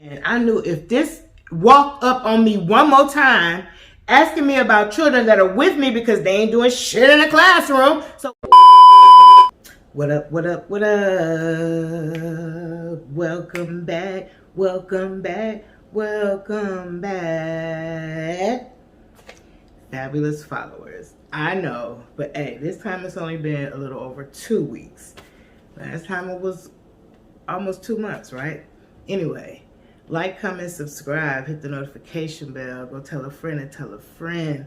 And I knew if this walked up on me one more time, asking me about children that are with me because they ain't doing shit in the classroom. So, what up, what up, what up? Welcome back, welcome back, welcome back. Fabulous followers. I know, but hey, this time it's only been a little over 2 weeks. Last time it was almost 2 months, right? Anyway, like, comment, subscribe, hit the notification bell, go tell a friend and tell a friend.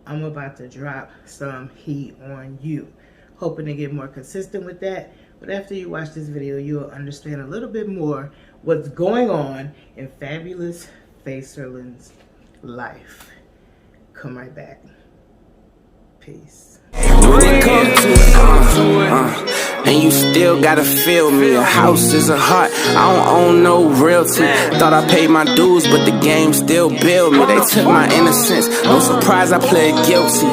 I'm about to drop some heat on you. Hoping to get more consistent with that. But after you watch this video, you'll understand a little bit more what's going on in Fabulous Facerland's life. Come right back. Peace. And you still gotta feel me. A house is a heart, I don't own no realty. Thought I paid my dues, but the game still billed me. They took my innocence, no surprise I pled guilty.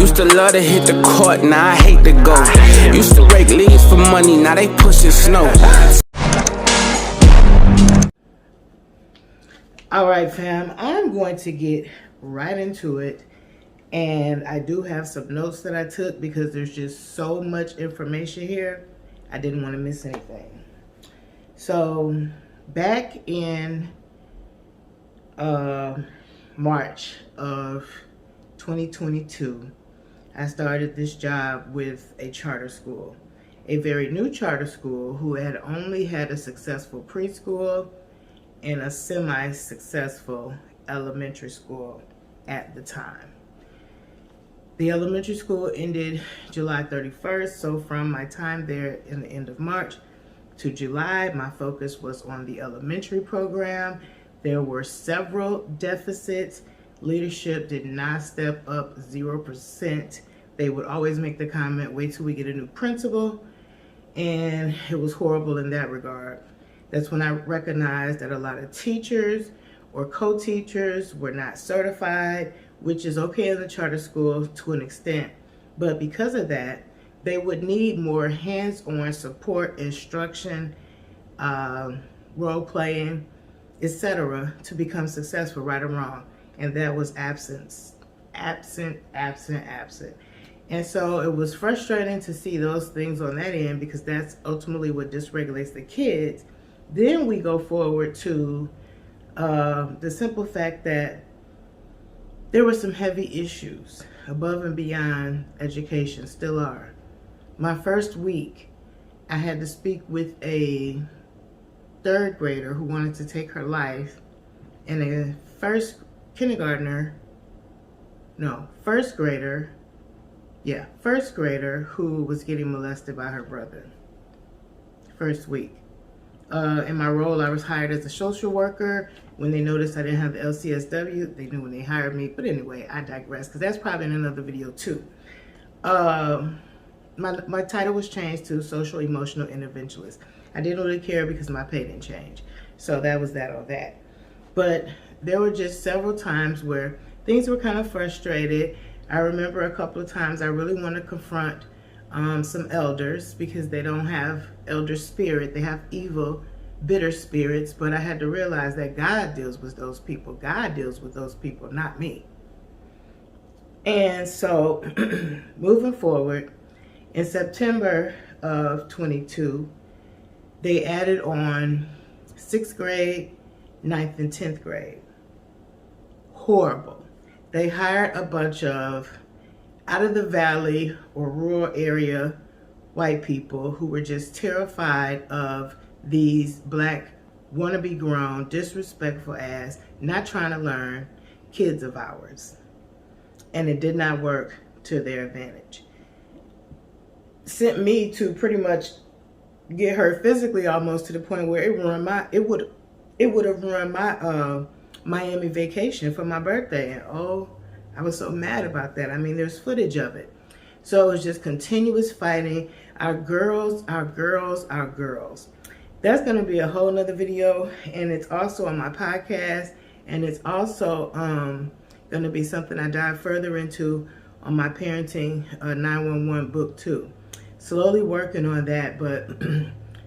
Used to love to hit the court, now I hate to go. Used to rake leaves for money, now they pushing snow. Alright fam, I'm going to get right into it. And I do have some notes that I took because there's just so much information here. I didn't want to miss anything. So back in March of 2022, I started this job with a charter school. A very new charter school who had only had a successful preschool and a semi-successful elementary school at the time. The elementary school ended July 31st, so from my time there in the end of March to July, my focus was on the elementary program. There were several deficits. Leadership did not step up 0%. They would always make the comment, wait till we get a new principal, and it was horrible in that regard. That's when I recognized that a lot of teachers or co-teachers were not certified, which is okay in the charter school to an extent. But because of that, they would need more hands-on support, instruction, role-playing, etc. to become successful, right or wrong. And that was absent. And so it was frustrating to see those things on that end because that's ultimately what dysregulates the kids. Then we go forward to the simple fact that there were some heavy issues above and beyond education, still are. My first week, I had to speak with a third grader who wanted to take her life, and a first grader who was getting molested by her brother. First week. In my role, I was hired as a social worker. When they noticed I didn't have the LCSW, they knew when they hired me. But anyway, I digress, because that's probably in another video too. My title was changed to social emotional interventionist. I didn't really care because my pay didn't change. So that was that on that. But there were just several times where things were kind of frustrated. I remember a couple of times I really wanted to confront some elders because they don't have elder spirit. They have evil, bitter spirits, but I had to realize that God deals with those people. God deals with those people, not me. And so moving forward, in September of 22, they added on 6th grade, 9th and 10th grade. Horrible. They hired a bunch of out of the valley or rural area white people who were just terrified of these black wannabe grown, disrespectful ass, not trying to learn kids of ours. And it did not work to their advantage. Sent me to pretty much get hurt physically almost to the point where it would have ruined my Miami vacation for my birthday. And oh, I was so mad about that. I mean, there's footage of it. So it was just continuous fighting. Our girls, our girls, our girls. That's going to be a whole nother video. And it's also on my podcast. And it's also going to be something I dive further into on my parenting 911 book too. Slowly working on that. But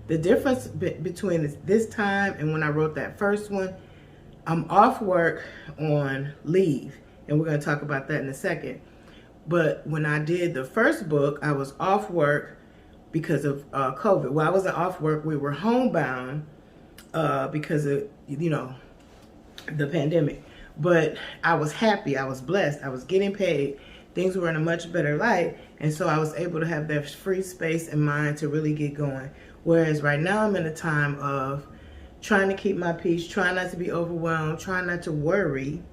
The difference between this time and when I wrote that first one, I'm off work on leave, and we're going to talk about that in a second. But when I did the first book, I was off work because of COVID. Well, I wasn't off work. We were homebound because of, the pandemic. But I was happy. I was blessed. I was getting paid. Things were in a much better light. And so I was able to have that free space and mind to really get going. Whereas right now I'm in a time of trying to keep my peace, trying not to be overwhelmed, trying not to worry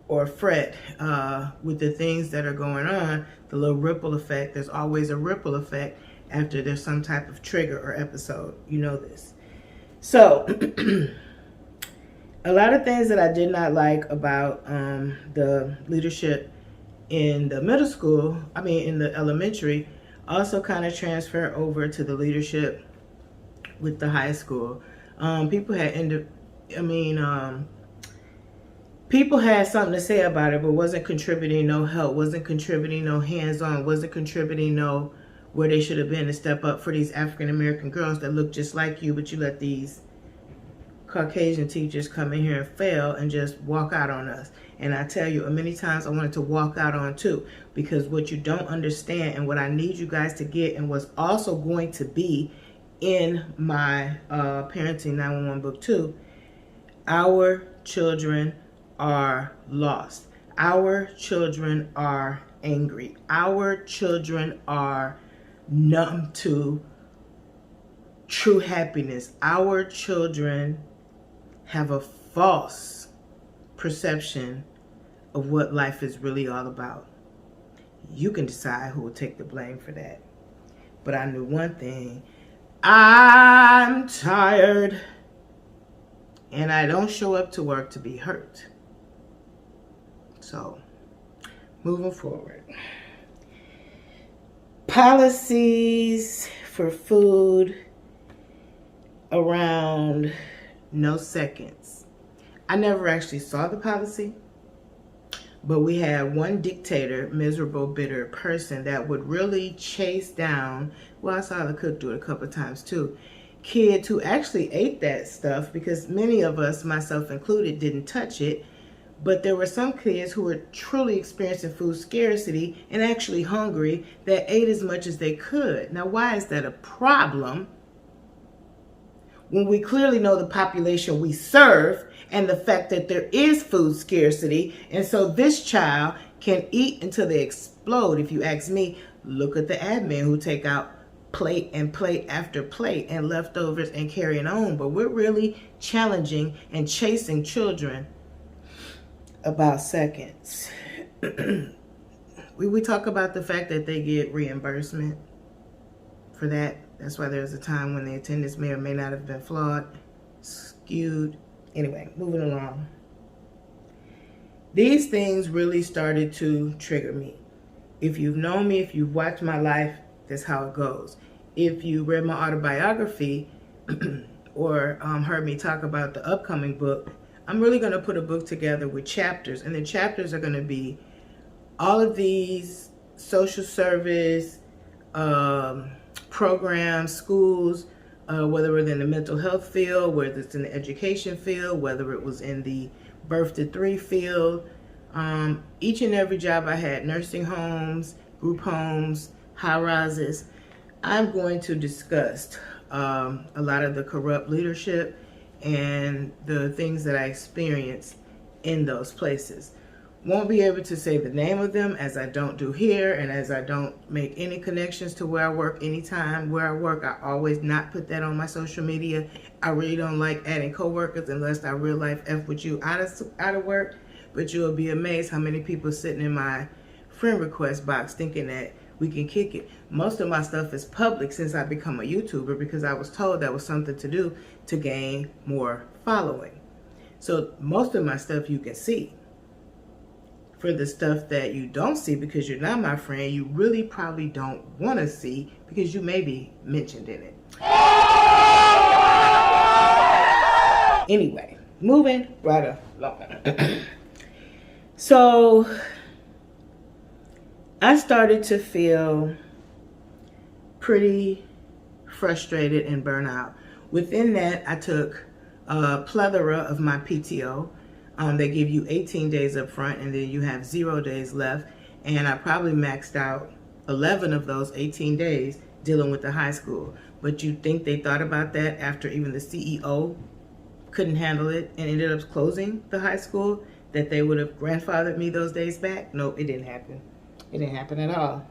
or fret with the things that are going on, the little ripple effect. There's always a ripple effect after there's some type of trigger or episode. You know this. So, a lot of things that I did not like about the leadership in the middle school, in the elementary, also kind of transfer over to the leadership with the high school. People had people had something to say about it, but wasn't contributing no help, wasn't contributing no hands-on, wasn't contributing no where they should have been to step up for these African American girls that look just like you, but you let these Caucasian teachers come in here and fail and just walk out on us. And I tell you, many times I wanted to walk out on too, because what you don't understand and what I need you guys to get, and what's also going to be in my Parenting 911 book too, our children are lost. Our children are angry. Our children are numb to true happiness. Our children have a false perception of what life is really all about. You can decide who will take the blame for that. But I knew one thing. I'm tired. And I don't show up to work to be hurt. So, moving forward. Policies for food around no seconds. I never actually saw the policy, but we had one dictator, miserable, bitter person that would really chase down, well, I saw the cook do it a couple of times too, kids who actually ate that stuff, because many of us, myself included, didn't touch it. But there were some kids who were truly experiencing food scarcity and actually hungry that ate as much as they could. Now, why is that a problem when we clearly know the population we serve and the fact that there is food scarcity? And so this child can eat until they explode. If you ask me, look at the admin who take out plate and plate after plate and leftovers and carrying on. But we're really challenging and chasing children about seconds. we talk about the fact that they get reimbursement for that. That's why there's a time when the attendance may or may not have been flawed, skewed. Anyway, moving along. These things really started to trigger me. If you've known me, if you've watched my life, that's how it goes. If you read my autobiography or heard me talk about the upcoming book, I'm really going to put a book together with chapters, and the chapters are going to be all of these social service programs, schools, whether it's in the mental health field, whether it's in the education field, whether it was in the birth to 3 field. Each and every job I had, nursing homes, group homes, high rises, I'm going to discuss a lot of the corrupt leadership and the things that I experienced in those places. Won't be able to say the name of them, as I don't do here, and as I don't make any connections to where I work. Anytime where I work, I always not put that on my social media. I really don't like adding coworkers unless I real life F with you out of work. But you'll be amazed how many people sitting in my friend request box thinking that we can kick it. Most of my stuff is public since I become a YouTuber, because I was told that was something to do to gain more following. So most of my stuff you can see. For the stuff that you don't see because you're not my friend, you really probably don't want to see because you may be mentioned in it. Anyway, moving right along. So I started to feel pretty frustrated and burnt out. Within that, I took a plethora of my PTO. They give you 18 days up front, and then you have 0 days left. And I probably maxed out 11 of those 18 days dealing with the high school. But you think they thought about that after even the CEO couldn't handle it and ended up closing the high school, that they would have grandfathered me those days back? Nope, it didn't happen. It didn't happen at all.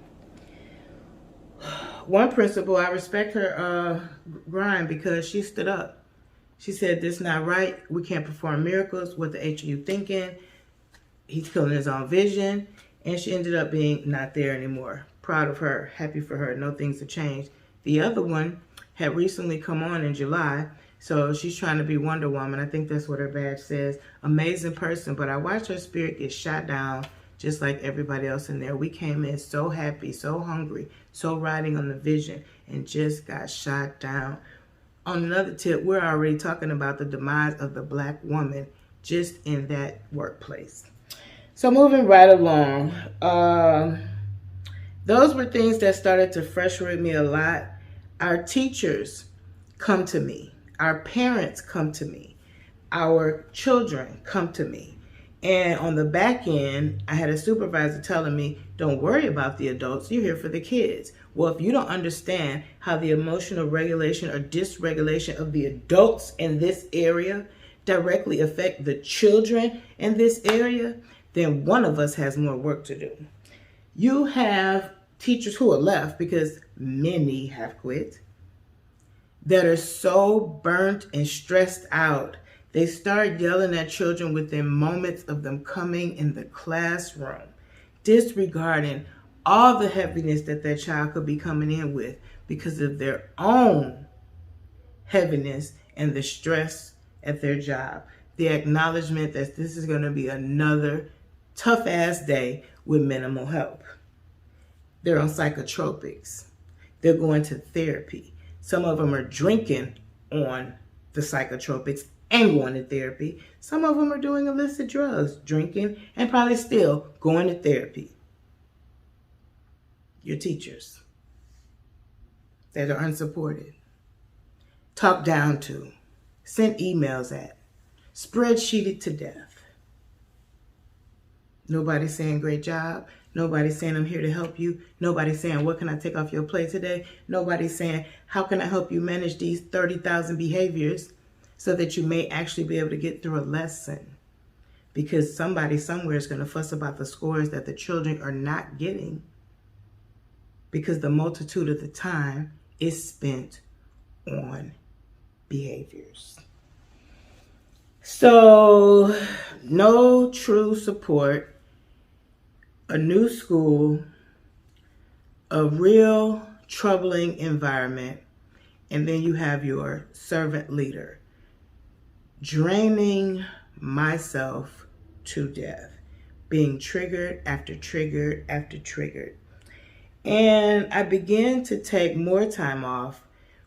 One principal, I respect her grind because she stood up. She said, "This not right. We can't perform miracles. What the H are you thinking? He's killing his own vision." And she ended up being not there anymore. Proud of her, happy for her, no things have changed. The other one had recently come on in July, so she's trying to be Wonder Woman. I think that's what her badge says. Amazing person, but I watched her spirit get shot down just like everybody else in there. We came in so happy, so hungry, so riding on the vision, and just got shot down. On another tip, we're already talking about the demise of the Black woman just in that workplace. So moving right along, those were things that started to frustrate me a lot. Our teachers come to me. Our parents come to me. Our children come to me. And on the back end, I had a supervisor telling me, "Don't worry about the adults, you're here for the kids." Well, if you don't understand how the emotional regulation or dysregulation of the adults in this area directly affect the children in this area, then one of us has more work to do. You have teachers who are left, because many have quit, that are so burnt and stressed out, they start yelling at children within moments of them coming in the classroom, disregarding all the heaviness that their child could be coming in with because of their own heaviness and the stress at their job. The acknowledgement that this is going to be another tough ass day with minimal help. They're on psychotropics. They're going to therapy. Some of them are drinking on the psychotropics and going to therapy. Some of them are doing illicit drugs, drinking, and probably still going to therapy. Your teachers that are unsupported, talked down to, sent emails at, spreadsheeted to death. Nobody's saying great job. Nobody's saying I'm here to help you. Nobody's saying what can I take off your plate today. Nobody's saying how can I help you manage these 30,000 behaviors so that you may actually be able to get through a lesson. Because somebody somewhere is going to fuss about the scores that the children are not getting because the multitude of the time is spent on behaviors. So, no true support, a new school, a real troubling environment, and then you have your servant leader draining myself to death, being triggered after triggered after triggered. And I began to take more time off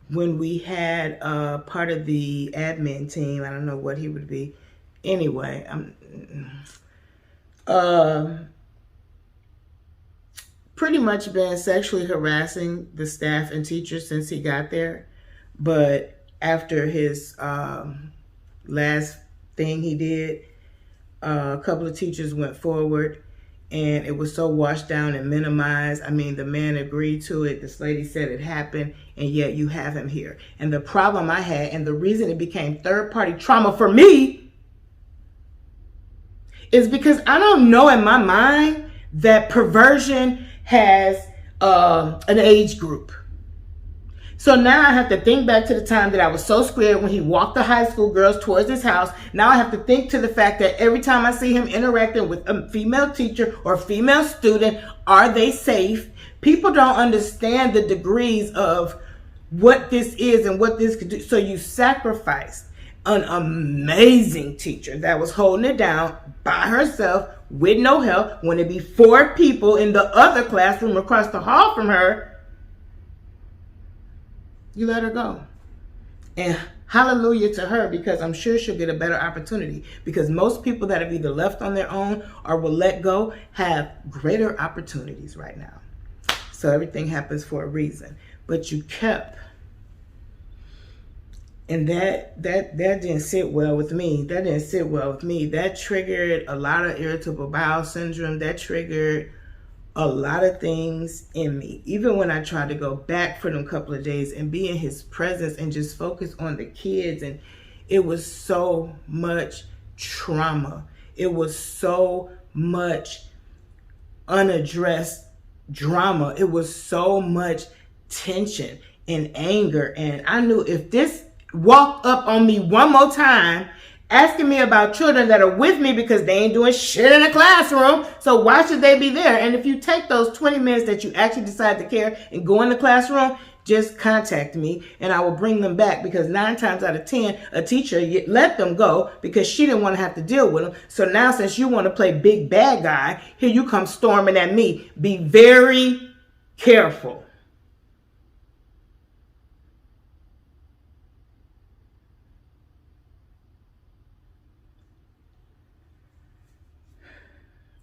when we had part of the admin team. I don't know what he would be. Anyway, pretty much been sexually harassing the staff and teachers since he got there. But after his last thing he did, a couple of teachers went forward, and it was so washed down and minimized. I mean, the man agreed to it. This lady said it happened, and yet you have him here. And the problem I had, and the reason it became third-party trauma for me, is because I don't know in my mind that perversion has an age group. So now I have to think back to the time that I was so scared when he walked the high school girls towards his house. Now I have to think to the fact that every time I see him interacting with a female teacher or female student, are they safe? People don't understand the degrees of what this is and what this could do. So you sacrificed an amazing teacher that was holding it down by herself with no help when it'd be 4 people in the other classroom across the hall from her. You let her go. And hallelujah to her, because I'm sure she'll get a better opportunity, because most people that have either left on their own or will let go have greater opportunities right now. So everything happens for a reason. But you kept And that didn't sit well with me. That didn't sit well with me. That triggered a lot of irritable bowel syndrome. That triggered a lot of things in me. Even when I tried to go back for them couple of days and be in his presence and just focus on the kids, and it was so much trauma. It was so much unaddressed drama. It was so much tension and anger. And I knew if this walked up on me one more time, asking me about children that are with me because they ain't doing shit in the classroom, so why should they be there? And if you take those 20 minutes that you actually decide to care and go in the classroom, just contact me and I will bring them back, because 9 times out of 10, a teacher let them go because she didn't want to have to deal with them. So now, since you want to play big bad guy, here you come storming at me. Be very careful.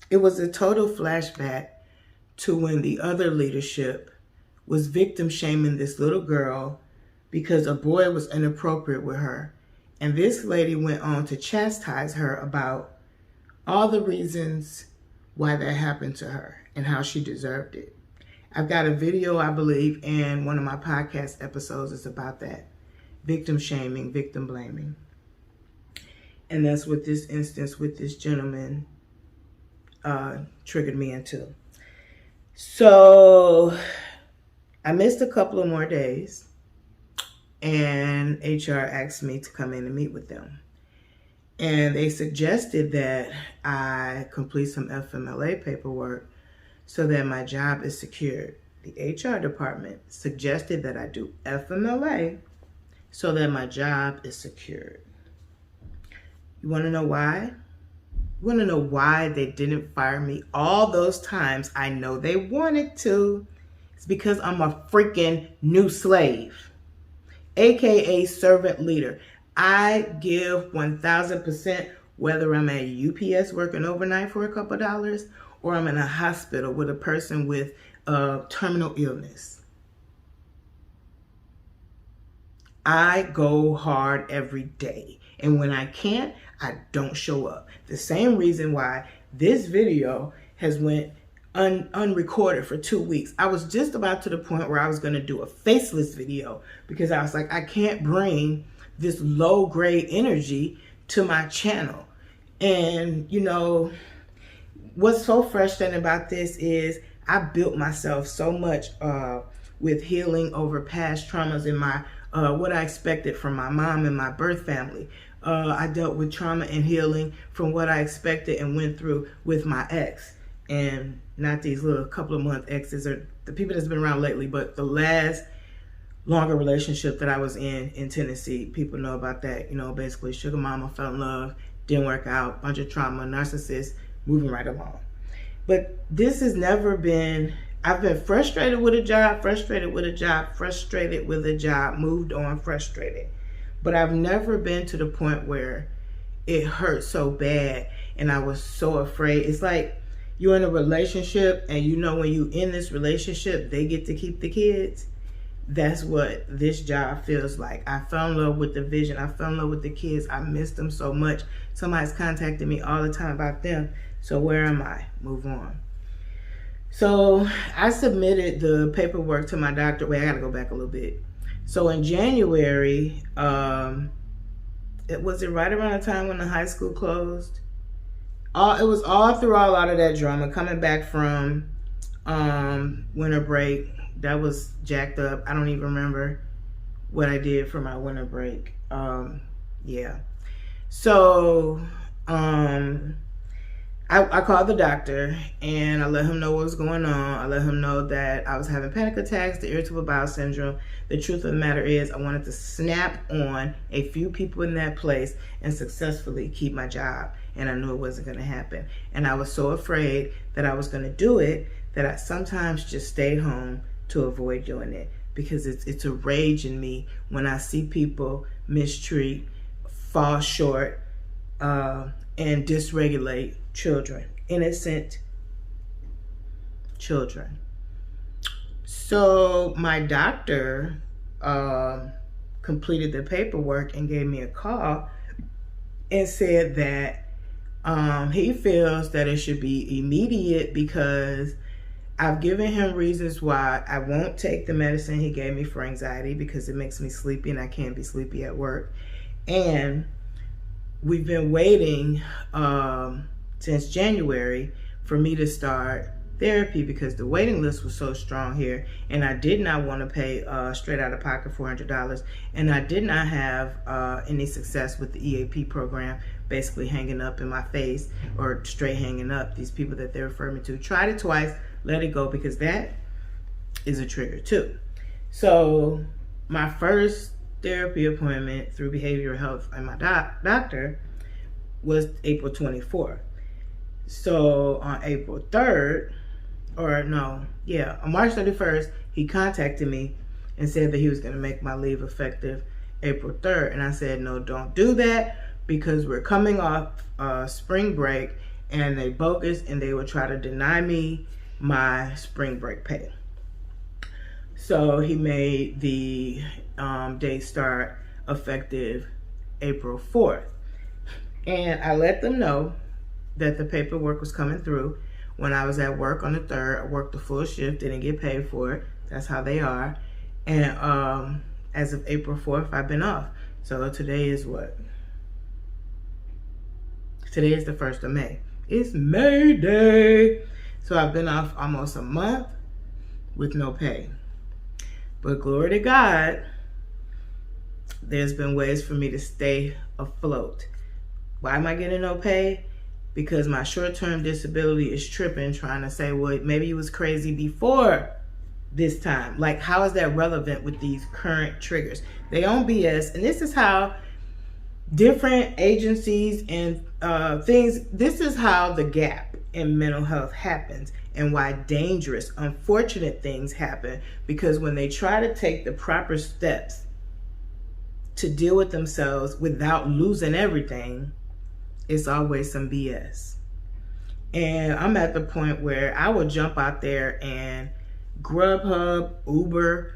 It was a total flashback to when the other leadership was victim shaming this little girl because a boy was inappropriate with her. And this lady went on to chastise her about all the reasons why that happened to her and how she deserved it. I've got a video, I believe, in one of my podcast episodes is about that. Victim shaming, victim blaming. And that's what this instance with this gentleman triggered me into. So I missed a couple of more days, and HR asked me to come in and meet with them. And they suggested that I complete some FMLA paperwork so that my job is secured. The HR department suggested that I do FMLA so that my job is secured. You want to know why? You want to know why they didn't fire me all those times? I know they wanted to. It's because I'm a freaking new slave, aka servant leader. I give 1000%, whether I'm at UPS working overnight for a couple of dollars or I'm in a hospital with a person with terminal illness. I go hard every day. And when I can't, I don't show up. The same reason why this video has went unrecorded for 2 weeks. I was just about to the point where I was going to do a faceless video because I was like, I can't bring this low grade energy to my channel. And you know, what's so frustrating about this is I built myself so much with healing over past traumas in my what I expected from my mom and my birth family. I dealt with trauma and healing from what I expected and went through with my ex. And not these little couple of month exes or the people that's been around lately, but the last longer relationship that I was in Tennessee. People know about that. You know, basically sugar mama, fell in love, didn't work out, bunch of trauma, narcissist, moving right along. But this has never been, I've been frustrated with a job, frustrated with a job, frustrated with a job, moved on, frustrated. But I've never been to the point where it hurt so bad and I was so afraid. It's like you're in a relationship and you know when you in this relationship, they get to keep the kids. That's what this job feels like. I fell in love with the vision. I fell in love with the kids. I miss them so much. Somebody's contacting me all the time about them. So where am I? Move on. So I submitted the paperwork to my doctor. Wait, I gotta go back a little bit. So in January, it was right around the time when the high school closed. It was all throughout a lot of that drama. Coming back from winter break, that was jacked up. I don't even remember what I did for my winter break. Yeah. So I called the doctor and I let him know what was going on. I let him know that I was having panic attacks, the irritable bowel syndrome. The truth of the matter is I wanted to snap on a few people in that place and successfully keep my job. And I knew it wasn't going to happen. And I was so afraid that I was going to do it that I sometimes just stayed home to avoid doing it. Because it's a rage in me when I see people mistreat, fall short, and dysregulate children, innocent children. So my doctor completed the paperwork and gave me a call and said that he feels that it should be immediate because I've given him reasons why I won't take the medicine he gave me for anxiety because it makes me sleepy and I can't be sleepy at work. And we've been waiting since January for me to start therapy because the waiting list was so strong here, and I did not want to pay straight out of pocket $400, and I did not have any success with the EAP program, basically hanging up in my face or straight hanging up. These people that they refer me to, tried it twice, let it go, because that is a trigger too. So my first therapy appointment through behavioral health and my doctor was April 24th. So on April 3rd, on March 31st, he contacted me and said that he was going to make my leave effective April 3rd. And I said, no, don't do that because we're coming off spring break and they bogus and they will try to deny me my spring break pay. So he made the day start effective April 4th. And I let them know that the paperwork was coming through. When I was at work on the 3rd, I worked the full shift, didn't get paid for it. That's how they are. And as of April 4th, I've been off. So today is what? Today is the 1st of May. It's May Day. So I've been off almost a month with no pay. But glory to God, there's been ways for me to stay afloat. Why am I getting no pay? Because my short-term disability is tripping, trying to say, well, maybe you was crazy before this time. Like, how is that relevant with these current triggers? They own BS, and this is how different agencies and things, this is how the gap in mental health happens and why dangerous, unfortunate things happen, because when they try to take the proper steps to deal with themselves without losing everything, it's always some BS. And I'm at the point where I will jump out there and Grubhub, Uber,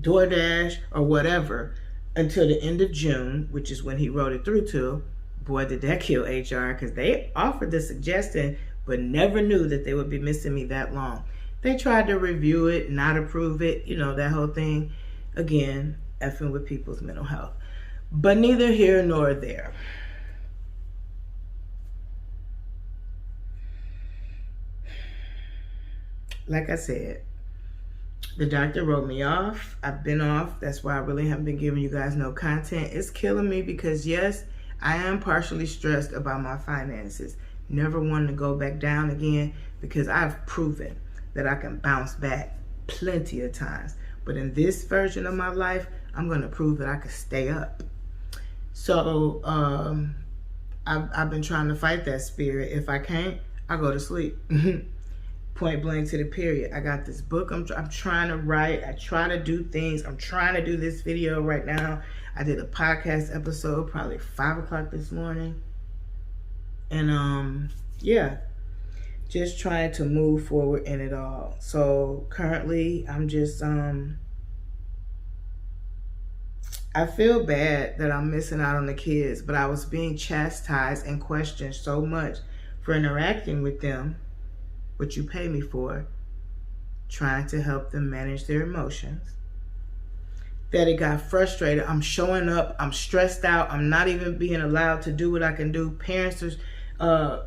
DoorDash, or whatever until the end of June, which is when he wrote it through to. Boy, did that kill HR, because they offered the suggestion but never knew that they would be missing me that long. They tried to review it, not approve it, you know, that whole thing. Again, effing with people's mental health. But neither here nor there. Like I said, the doctor wrote me off. I've been off. That's why I really haven't been giving you guys no content. It's killing me because, yes, I am partially stressed about my finances. Never wanting to go back down again because I've proven that I can bounce back plenty of times. But in this version of my life, I'm going to prove that I can stay up. So I've been trying to fight that spirit. If I can't, I go to sleep. Point blank to the period. I got this book I'm trying to write. I try to do things. I'm trying to do this video right now. I did a podcast episode probably 5 o'clock this morning. And yeah, just trying to move forward in it all. So currently I'm just I feel bad that I'm missing out on the kids, but I was being chastised and questioned so much for interacting with them, what you pay me for, trying to help them manage their emotions, that it got frustrated. I'm showing up, I'm stressed out, I'm not even being allowed to do what I can do. Parents are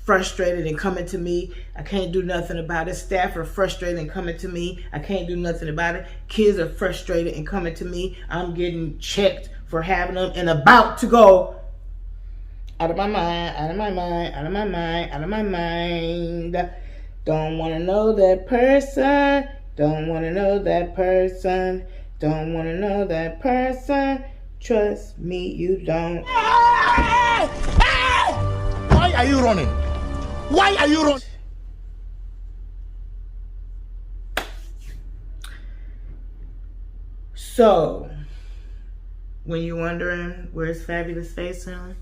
frustrated and coming to me. I can't do nothing about it. Staff are frustrated and coming to me. I can't do nothing about it. Kids are frustrated and coming to me. I'm getting checked for having them and about to go out of my mind, out of my mind, out of my mind, out of my mind. Don't want to know that person. Don't want to know that person. Don't want to know that person. Trust me, you don't. Hey! Hey! Why are you running? Why are you running? So, when you're wondering where's Fabulous Face on,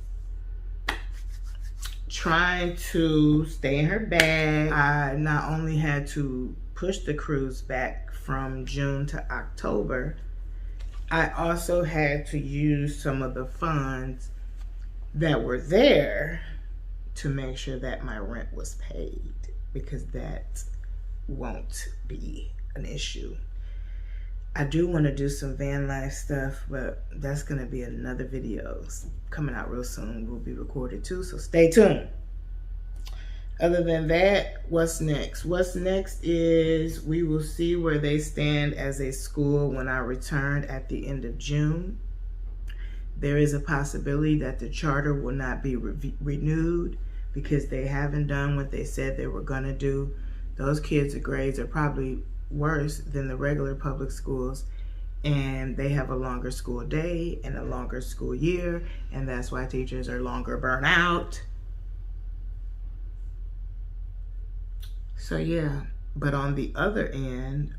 trying to stay in her bag, I not only had to push the cruise back from June to October, I also had to use some of the funds that were there to make sure that my rent was paid, because that won't be an issue. I do want to do some van life stuff, but that's going to be another video coming out real soon. Will be recorded too, so stay tuned. Other than that, what's next? What's next is we will see where they stand as a school when I return at the end of June. There is a possibility that the charter will not be renewed because they haven't done what they said they were going to do. Those kids' grades are probably worse than the regular public schools, and they have a longer school day and a longer school year, and that's why teachers are longer burnt out. So yeah, but on the other end,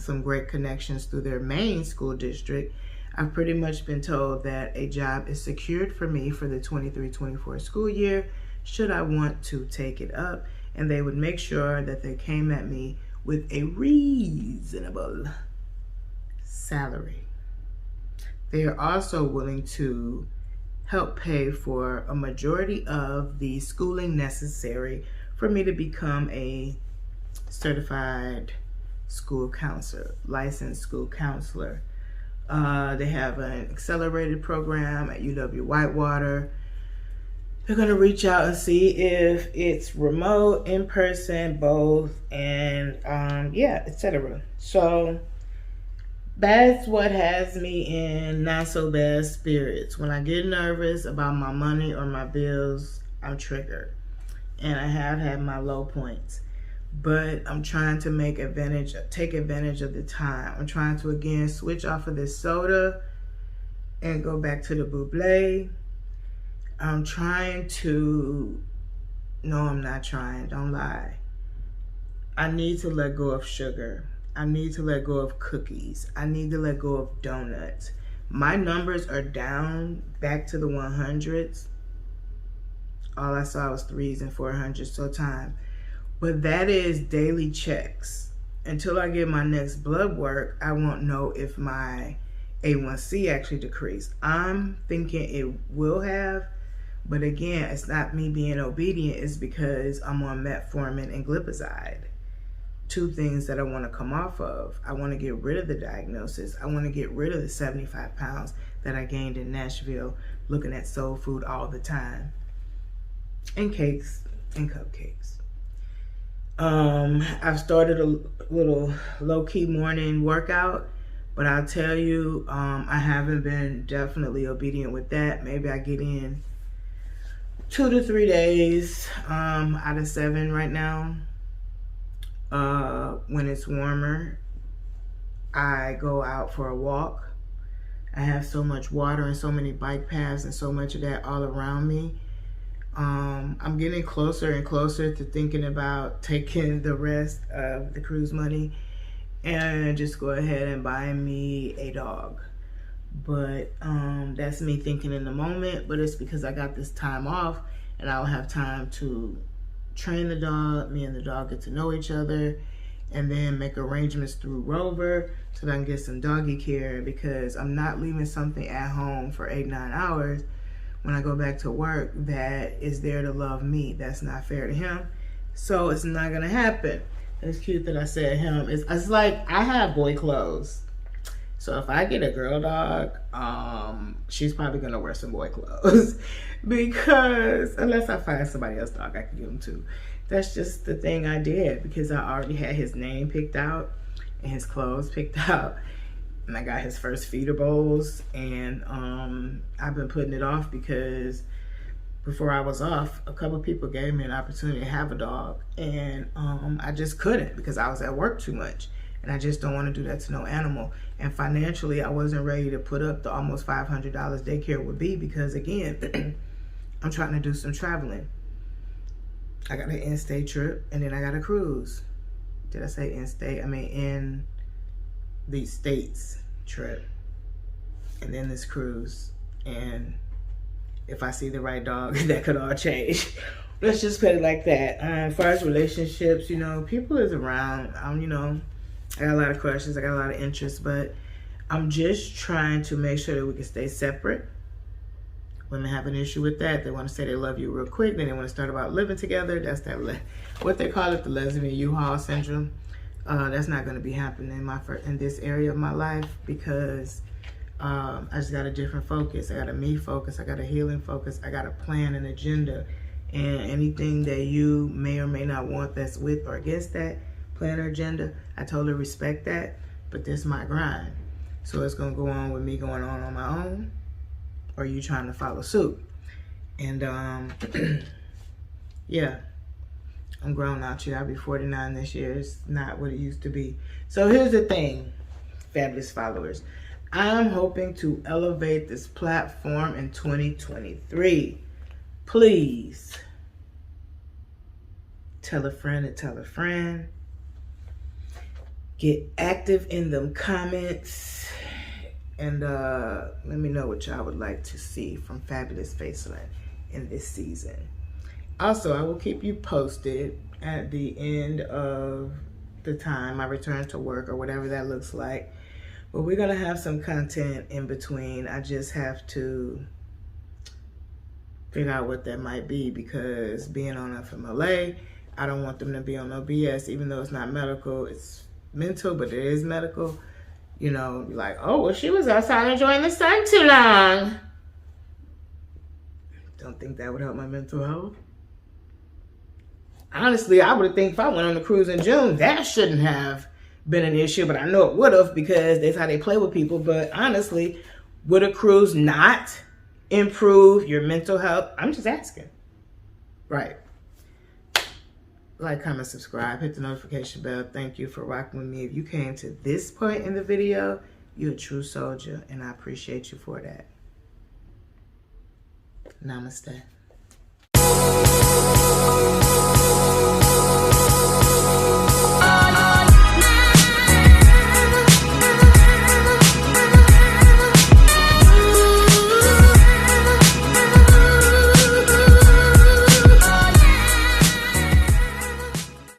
some great connections through their main school district. I've pretty much been told that a job is secured for me for the 23-24 school year should I want to take it up, and they would make sure that they came at me with a reasonable salary. They are also willing to help pay for a majority of the schooling necessary for me to become a certified school counselor, licensed school counselor. They have an accelerated program at UW-Whitewater. They're going to reach out and see if it's remote, in person, both, and yeah, etc. So that's what has me in not so bad spirits. When I get nervous about my money or my bills, I'm triggered. And I have had my low points. But I'm trying to take advantage of the time. I'm trying to, again, switch off of this soda and go back to the bubbly. I'm trying to, no, I'm not trying, don't lie. I need to let go of sugar. I need to let go of cookies. I need to let go of donuts. My numbers are down back to the 100s. All I saw was 3s and 400s so time. But that is daily checks. Until I get my next blood work, I won't know if my A1C actually decreased. I'm thinking it will have, but again, it's not me being obedient. It's because I'm on metformin and glipizide. Two things that I want to come off of. I want to get rid of the diagnosis. I want to get rid of the 75 pounds that I gained in Nashville looking at soul food all the time. And cakes and cupcakes. I've started a little low-key morning workout, but I'll tell you, I haven't been definitely obedient with that. Maybe I get in 2 to 3 days out of 7 right now. When it's warmer, I go out for a walk. I have so much water and so many bike paths and so much of that all around me. I'm getting closer and closer to thinking about taking the rest of the cruise money and just go ahead and buy me a dog. But that's me thinking in the moment, but it's because I got this time off and I'll have time to train the dog, me and the dog get to know each other, and then make arrangements through Rover so that I can get some doggy care, because I'm not leaving something at home for 8-9 hours when I go back to work that is there to love me. That's not fair to him. So it's not gonna happen. It's cute that I said him. It's like I have boy clothes. So if I get a girl dog, she's probably gonna wear some boy clothes because unless I find somebody else's dog I can give him to. That's just the thing I did because I already had his name picked out and his clothes picked out. And I got his first feeder bowls, and I've been putting it off because before I was off, a couple of people gave me an opportunity to have a dog, and I just couldn't because I was at work too much, and I just don't want to do that to no animal. And financially, I wasn't ready to put up the almost $500 daycare would be because, again, I'm trying to do some traveling. I got an in-state trip, and then I got a cruise. Did I say in-state? I mean in the States trip, and then this cruise. And if I see the right dog, that could all change. Let's just put it like that. As far as relationships, you know, people is around. You know, I got a lot of questions, I got a lot of interest, but I'm just trying to make sure that we can stay separate. Women have an issue with that. They want to say they love you real quick. Then they want to start about living together. That's that what they call it, the lesbian U-Haul syndrome. That's not going to be happening in this area of my life, because I just got a different focus. I got a me focus. I got a healing focus. I got a plan and agenda. And anything that you may or may not want that's with or against that plan or agenda, I totally respect that. But this is my grind. So it's going to go on with me going on my own, or you trying to follow suit. And yeah, I'm grown out here. I'll be 49 this year. It's not what it used to be. So here's the thing, fabulous followers. I'm hoping to elevate this platform in 2023. Please tell a friend to tell a friend. Get active in them comments. And let me know what y'all would like to see from Fabulous Faceland in this season. Also, I will keep you posted at the end of the time I return to work, or whatever that looks like. But we're going to have some content in between. I just have to figure out what that might be, because being on FMLA, I don't want them to be on no BS, even though it's not medical. It's mental, but it is medical. You know, like, oh, well, she was outside enjoying the sun too long. Don't think that would help my mental health. Honestly, I would think if I went on a cruise in June, that shouldn't have been an issue, but I know it would have, because that's how they play with people. But honestly, would a cruise not improve your mental health? I'm just asking. Right. Like, comment, subscribe, hit the notification bell. Thank you for rocking with me. If you came to this point in the video, you're a true soldier, and I appreciate you for that. Namaste.